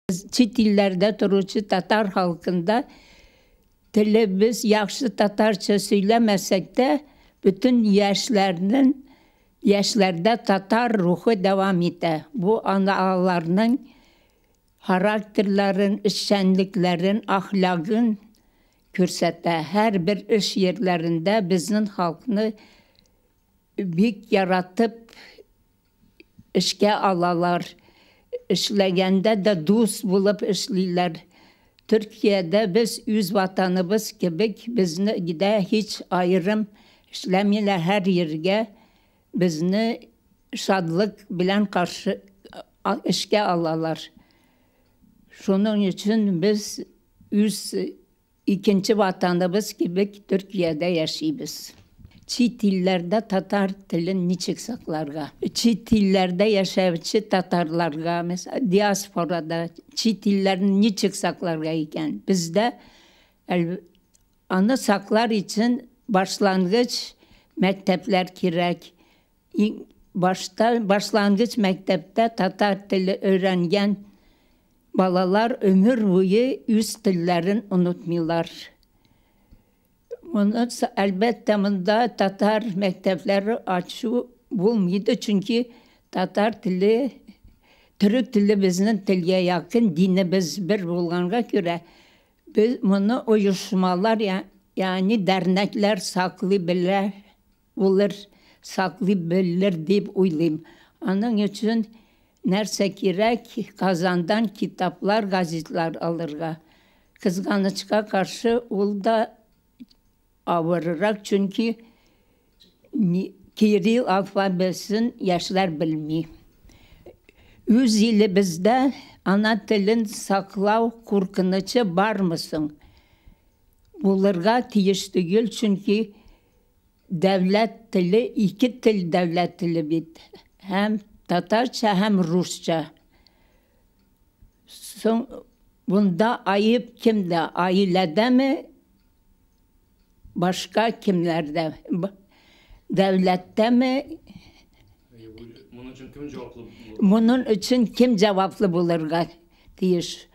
Çit illerde turuvchi Tatar halkında tili biz yaxshi tatarcha söylemesek de bütün yaşlarda Tatar ruhu devam eder. Bu analarının karakterlerin, işçenliklerin, ahlakın kürsete. Her bir iş yerlerinde bizim halkını büyük yaratıp işe alalar. İşlegende de dost bulup işliler. Türkiye'de biz yüz vatanımız gibi bizni gide hiç ayrım işlemiyle her yerge bizni şadlık bilen karşı işe alalar. Şunun için biz ikinci vatanımız gibi Türkiye'de yaşayız. Çit illerde Tatar tilini niçik saklarga? Çit illerde yaşayıcı Tatarlarga, mesela diasporada çit illerini niçik saklarga iken? Bizde ana saklar için başlangıç mektepler kirek. Başlangıç mektepte Tatar dili öğrengen balalar ömür boyu üst dillerin unutmuyorlar. Bunu elbette bunda Tatar mektepleri açı bulmuyordu çünkü Tatar dili, Türk dili bizim diliye yakın, dinimiz bir bulgana göre biz bunu uyuşmalar yani dernekler saklayabilir, saklayabilir deyip uylayayım. Onun için nerse gerek Kazan'dan kitaplar, gazetler alırga. Kızganıçka karşı ol da avararak çünkü Kiril alfabesini yaşlar bilmiyor. 100 yılı bizde ana dilin saklav korkunucu var mısın? Bulurga tiyiş değil çünkü devlet dili, iki dil devlet dili bit. Hem Tatarca hem Rusça. Bunda ayıp kimde? Ailede mi? Başka kimlerde? Devlette mi? Bunun için kim cevaplı bulur? Bunun için kim cevaplı bulur diyor.